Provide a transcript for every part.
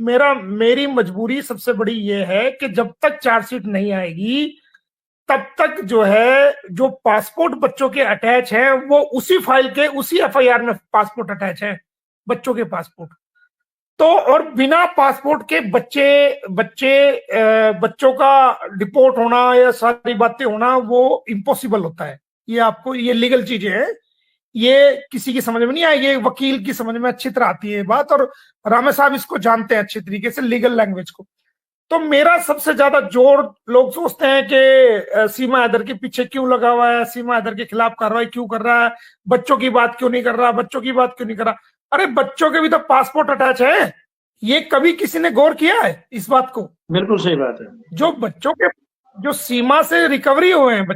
मेरी मजबूरी सबसे बड़ी ये है कि जब तक चार्जशीट नहीं आएगी तब तक जो है, जो पासपोर्ट बच्चों के अटैच हैं वो उसी फाइल के उसी एफआईआर में पासपोर्ट अटैच है, बच्चों के पासपोर्ट। तो और बिना पासपोर्ट के बच्चों का डिपोर्ट होना या सारी बातें होना वो इम्पॉसिबल होता है। ये आपको, ये लीगल चीजें हैं, ये किसी की समझ में नहीं आएगी, वकील की समझ में अच्छी तरह आती है ये बात, और रामे साहब इसको जानते हैं अच्छी तरीके से, लीगल लैंग्वेज को। तो मेरा सबसे ज्यादा जोर, लोग सोचते हैं कि सीमा हैदर के पीछे क्यों लगा हुआ है, सीमा हैदर के खिलाफ कार्रवाई क्यों कर रहा है, बच्चों की बात क्यों नहीं कर रहा, बच्चों की बात क्यों नहीं कर रहा। अरे बच्चों के भी तो पासपोर्ट अटैच है, ये कभी किसी ने गौर किया है इस बात को? बिल्कुल सही बात है। जो बच्चों के, जो सीमा से रिकवरी हुए हैं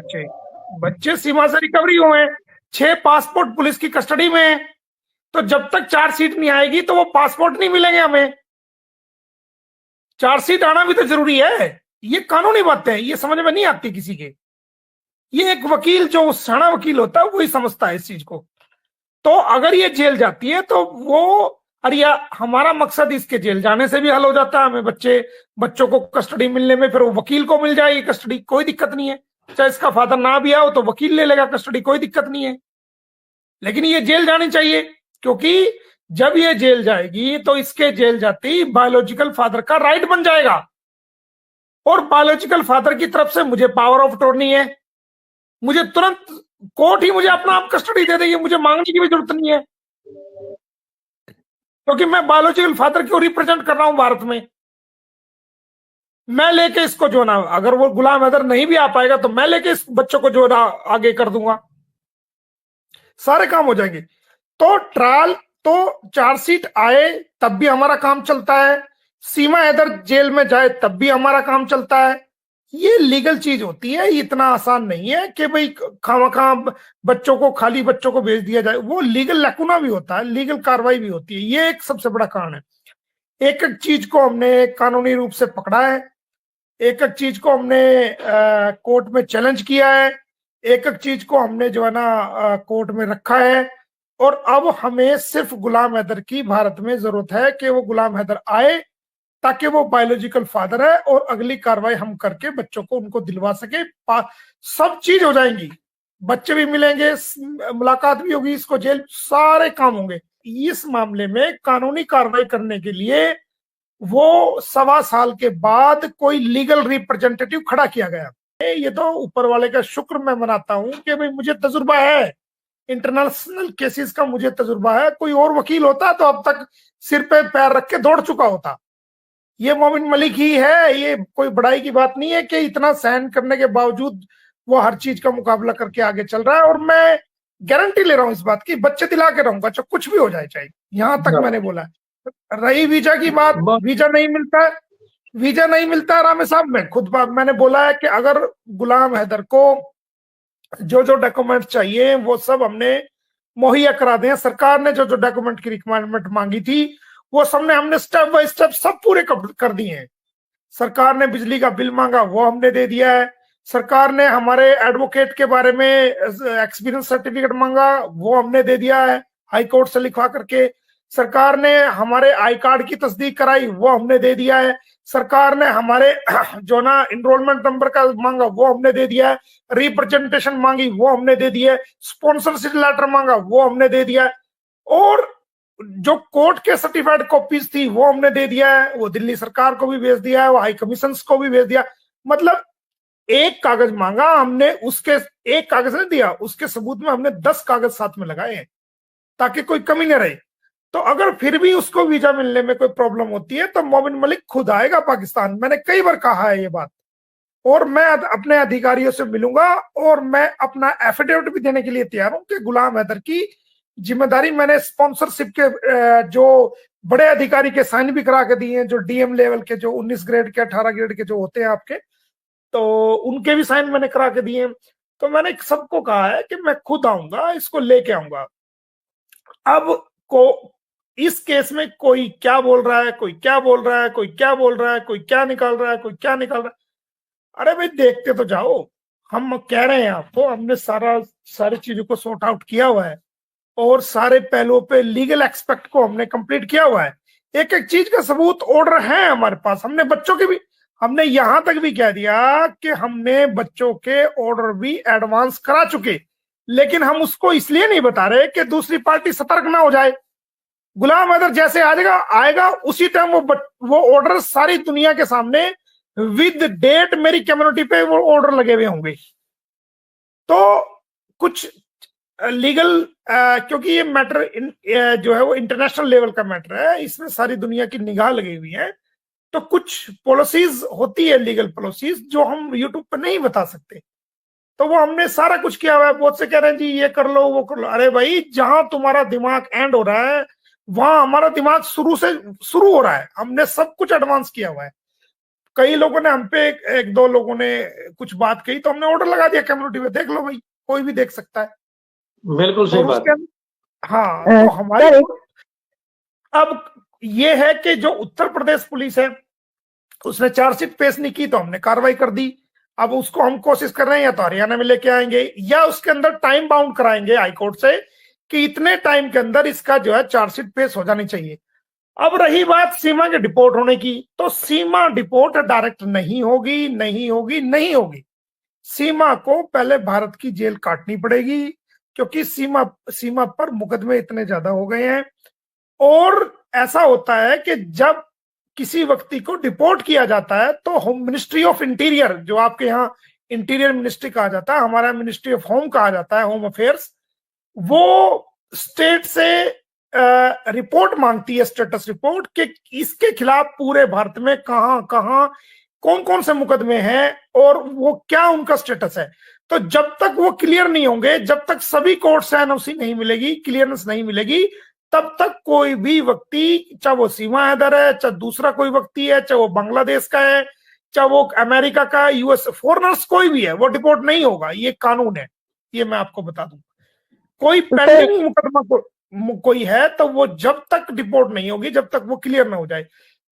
बच्चे सीमा से रिकवरी हुए हैं, 6 पासपोर्ट पुलिस की कस्टडी में है, तो जब तक चार्जशीट नहीं आएगी तो वो पासपोर्ट नहीं मिलेंगे हमें। चार्जशीट आना भी तो जरूरी है। ये कानूनी बातें हैं, ये समझ में नहीं आती किसी के। ये एक वकील, जो सड़ा वकील होता है, वही समझता है इस चीज को। तो अगर ये जेल जाती है तो वो, अरे हमारा मकसद इसके जेल जाने से भी हल हो जाता है, हमें बच्चों को कस्टडी मिलने में, फिर वो वकील को मिल जाएगी कस्टडी, कोई दिक्कत नहीं है। चाहे इसका फादर ना भी आओ तो वकील ले लेगा कस्टडी, कोई दिक्कत नहीं है। लेकिन ये जेल जानी चाहिए, क्योंकि जब ये जेल जाएगी तो इसके जेल जाते ही बायोलॉजिकल फादर का राइट बन जाएगा, और बायोलॉजिकल फादर की तरफ से मुझे पावर ऑफ अटॉर्नी है, मुझे तुरंत कोर्ट ही मुझे अपना आप कस्टडी दे देगी, मुझे मांगने की भी जरूरत नहीं है, क्योंकि मैं बायोलॉजिकल फादर को रिप्रेजेंट कर रहा हूं भारत में। मैं लेके इसको जो ना, अगर वो गुलाम हैदर नहीं भी आ पाएगा तो मैं लेके इस बच्चों को जो ना आगे कर दूंगा, सारे काम हो जाएंगे। तो ट्रायल, तो चार्जशीट आए तब भी हमारा काम चलता है, सीमा हैदर जेल में जाए तब भी हमारा काम चलता है। ये लीगल चीज होती है, इतना आसान नहीं है कि भाई खामखा खाली बच्चों को भेज दिया जाए। वो लीगल लैकुना भी होता है, लीगल कार्रवाई भी होती है। ये एक सबसे बड़ा कारण है। एक एक चीज को हमने कानूनी रूप से पकड़ा है, एक एक चीज को हमने कोर्ट में चैलेंज किया है, एक एक चीज को हमने जो है ना कोर्ट में रखा है। और अब हमें सिर्फ गुलाम हैदर की भारत में जरूरत है कि वो गुलाम हैदर आए, ताकि वो बायोलॉजिकल फादर है, और अगली कार्रवाई हम करके बच्चों को उनको दिलवा सके। सब चीज हो जाएंगी, बच्चे भी मिलेंगे, मुलाकात भी होगी, इसको जेल, सारे काम होंगे। इस मामले में कानूनी कार्रवाई करने के लिए वो 1.25 साल के बाद कोई लीगल रिप्रेजेंटेटिव खड़ा किया गया। ये तो ऊपर वाले का शुक्र मैं मनाता हूं कि भाई मुझे तजुर्बा है, इंटरनेशनल केसेस का मुझे तजुर्बा है। कोई और वकील होता तो अब तक सिर पे पैर रख के दौड़ चुका होता। ये मोमिन मलिक ही है, ये कोई बड़ाई की बात नहीं है कि इतना सहन करने के बावजूद वो हर चीज का मुकाबला करके आगे चल रहा है। और मैं गारंटी ले रहा हूं इस बात की, बच्चे दिला के रहूंगा, चाहे कुछ भी हो जाए, चाहे, यहां तक मैंने बोला है। रही वीजा की बात, वीजा नहीं मिलता है रामे साहब, मैं खुद मैंने बोला है कि अगर गुलाम हैदर को जो जो डॉक्यूमेंट चाहिए वो सब हमने मुहैया करा दें। सरकार ने जो जो डॉक्यूमेंट की रिक्वायरमेंट मांगी थी वो सबने हमने स्टेप बाय स्टेप सब पूरे कर दिए हैं। सरकार ने बिजली का बिल मांगा, वो हमने दे दिया है। सरकार ने हमारे एडवोकेट के बारे में एक्सपीरियंस सर्टिफिकेट मांगा, वो हमने दे दिया है हाई कोर्ट से लिखवा करके। सरकार ने हमारे आई कार्ड की तस्दीक कराई, वो हमने दे दिया है। सरकार ने हमारे जो ना इनरोलमेंट नंबर का मांगा, वो हमने दे दिया है। रिप्रेजेंटेशन मांगी, वो हमने दे दिया है। स्पॉन्सरशिप लेटर मांगा, वो हमने दे दिया है। और जो कोर्ट के सर्टिफाइड कॉपीज थी वो हमने दे दिया है, वो दिल्ली सरकार को भी भेज दिया है, वो हाई कमीशन को भी भेज दिया। मतलब एक कागज मांगा हमने, उसके एक कागज नहीं दिया, उसके सबूत में हमने 10 कागज साथ में लगाए हैं, ताकि कोई कमी न रहे। तो अगर फिर भी उसको वीजा मिलने में कोई प्रॉब्लम होती है तो मोमिन मलिक खुद आएगा पाकिस्तान। मैंने कई बार कहा है ये बात, और मैं अपने अधिकारियों से मिलूंगा, और मैं अपना एफिडेविट भी देने के लिए तैयार हूं कि गुलाम हैदर की जिम्मेदारी, मैंने स्पॉन्सरशिप के जो बड़े अधिकारी के साइन भी करा के दिए हैं, जो डीएम लेवल के, जो 19 ग्रेड के 18 ग्रेड के जो होते हैं आपके, तो उनके भी साइन मैंने करा के दिए हैं। तो मैंने सबको कहा है कि मैं खुद आऊंगा, इसको लेके आऊंगा। अब को इस केस में कोई क्या बोल रहा है, कोई क्या बोल रहा है, कोई क्या बोल रहा है, कोई क्या निकाल रहा है, कोई क्या निकाल रहा है। अरे भाई देखते तो जाओ, हम कह रहे हैं आपको, हमने सारी चीजों को सॉर्ट आउट किया हुआ है, और सारे पहलुओं पे लीगल एक्सपेक्ट को हमने कंप्लीट किया हुआ है। एक एक चीज का सबूत ऑर्डर है हमारे पास। हमने बच्चों के भी, हमने यहां तक भी कह दिया कि हमने बच्चों के ऑर्डर भी एडवांस करा चुके, लेकिन हम उसको इसलिए नहीं बता रहे कि दूसरी पार्टी सतर्क ना हो जाए। गुलाम हैदर जैसे आएगा आएगा उसी टाइम वो ऑर्डर सारी दुनिया के सामने विद डेट मेरी कम्युनिटी पे वो ऑर्डर लगे हुए होंगे। तो कुछ लीगल, क्योंकि ये मैटर जो है वो इंटरनेशनल लेवल का मैटर है, इसमें सारी दुनिया की निगाह लगी हुई है, तो कुछ पॉलिसीज होती है, लीगल पॉलिसीज, जो हम यूट्यूब पर नहीं बता सकते। तो वो हमने सारा कुछ किया हुआ है। बहुत से कह रहे हैं जी ये कर लो वो कर लो, अरे भाई जहां तुम्हारा दिमाग एंड हो रहा है वहां हमारा दिमाग शुरू से शुरू हो रहा है। हमने सब कुछ एडवांस किया हुआ है। कई लोगों ने हम पे एक दो लोगों ने कुछ बात कही तो हमने ऑर्डर लगा दिया कम्युनिटी में, देख लो भाई, कोई भी देख सकता है। बिल्कुल सही बात। हाँ, तो हमारी अब ये है कि जो उत्तर प्रदेश पुलिस है उसने चार्जशीट पेश नहीं की तो हमने कार्रवाई कर दी। अब उसको हम कोशिश कर रहे हैं या तो हरियाणा में लेके आएंगे या उसके अंदर टाइम बाउंड कराएंगे हाईकोर्ट से कि इतने टाइम के अंदर इसका जो है चार्जशीट पेश हो जानी चाहिए। अब रही बात सीमा के डिपोर्ट होने की, तो सीमा डिपोर्ट डायरेक्ट नहीं होगी, नहीं होगी, नहीं होगी। सीमा को पहले भारत की जेल काटनी पड़ेगी, क्योंकि सीमा पर मुकदमे इतने ज्यादा हो गए हैं। और ऐसा होता है कि जब किसी व्यक्ति को डिपोर्ट किया जाता है तो होम मिनिस्ट्री ऑफ इंटीरियर, जो आपके यहाँ इंटीरियर मिनिस्ट्री कहा जाता है, हमारा मिनिस्ट्री ऑफ होम कहा जाता है, होम अफेयर्स, वो स्टेट से रिपोर्ट मांगती है, स्टेटस रिपोर्ट, कि इसके खिलाफ पूरे भारत में कहां कहां कौन कौन से मुकदमे हैं और वो क्या उनका स्टेटस है। तो जब तक वो क्लियर नहीं होंगे, जब तक सभी कोर्ट से एनओसी नहीं मिलेगी, क्लियरेंस नहीं मिलेगी, तब तक कोई भी व्यक्ति, चाहे वो सीमा हैदर है, चाहे दूसरा कोई व्यक्ति है, चाहे वो बांग्लादेश का है, चाहे वो अमेरिका का, यूएस फॉरेनर्स कोई भी है, वो डिपोर्ट नहीं होगा। ये कानून है, ये मैं आपको बता दूं। कोई पेंडिंग मुकदमा कोई है तो वो जब तक डिपोर्ट नहीं होगी, जब तक वो क्लियर ना हो जाए।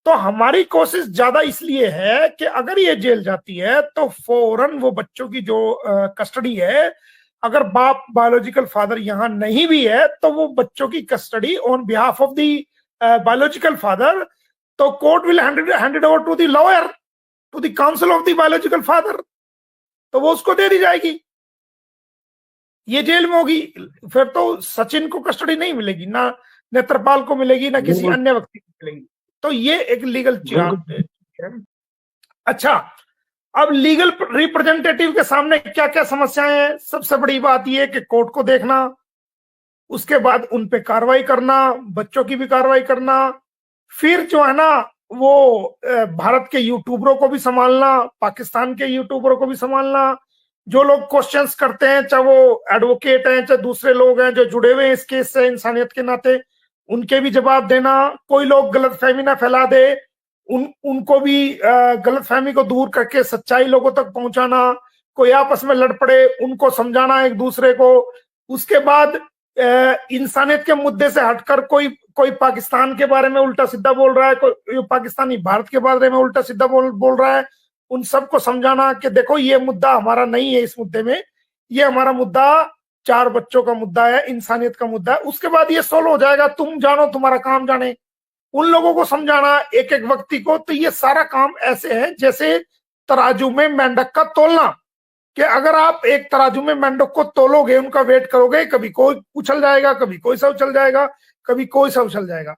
तो हमारी कोशिश ज्यादा इसलिए है कि अगर ये जेल जाती है तो फौरन वो बच्चों की जो कस्टडी है, अगर बाप बायोलॉजिकल फादर यहां नहीं भी है तो वो बच्चों की custody on behalf of the biological father, तो court will hand it over to the lawyer, to the council of the biological father, तो वो उसको दे दी जाएगी। ये जेल में होगी, फिर तो सचिन को कस्टडी नहीं मिलेगी, ना नेत्रपाल को मिलेगी, ना किसी अन्य व्यक्ति को मिलेगी। तो ये एक लीगल चीज है। अच्छा, अब लीगल रिप्रेजेंटेटिव के सामने क्या क्या समस्याएं हैं? सबसे बड़ी बात यह कि कोर्ट को देखना, उसके बाद उन पे कार्रवाई करना, बच्चों की भी कार्रवाई करना, फिर जो है ना वो भारत के यूट्यूबरों को भी संभालना, पाकिस्तान के यूट्यूबरों को भी संभालना, जो लोग क्वेश्चंस करते हैं, चाहे वो एडवोकेट हैं, चाहे दूसरे लोग हैं जो जुड़े हुए हैं इस केस से इंसानियत के नाते, उनके भी जवाब देना। कोई लोग गलतफहमी ना फैला दे, उनको भी गलतफहमी को दूर करके सच्चाई लोगों तक पहुंचाना। कोई आपस में लड़ पड़े, उनको समझाना एक दूसरे को। उसके बाद इंसानियत के मुद्दे से हटकर कोई पाकिस्तान के बारे में उल्टा सीधा बोल रहा है, कोई पाकिस्तानी भारत के बारे में उल्टा सीधा बोल रहा है, उन सबको समझाना कि देखो ये मुद्दा हमारा नहीं है, इस मुद्दे में ये हमारा मुद्दा 4 बच्चों का मुद्दा है, इंसानियत का मुद्दा है। उसके बाद ये सोल्व हो जाएगा, तुम जानो तुम्हारा काम जाने, उन लोगों को समझाना एक एक व्यक्ति को। तो ये सारा काम ऐसे है जैसे तराजू में मेंढक का तोलना, कि अगर आप एक तराजू में मेंढक को तोलोगे, उनका वेट करोगे, कभी कोई उछल जाएगा, कभी कोई सा उछल जाएगा, कभी कोई सा उछल जाएगा।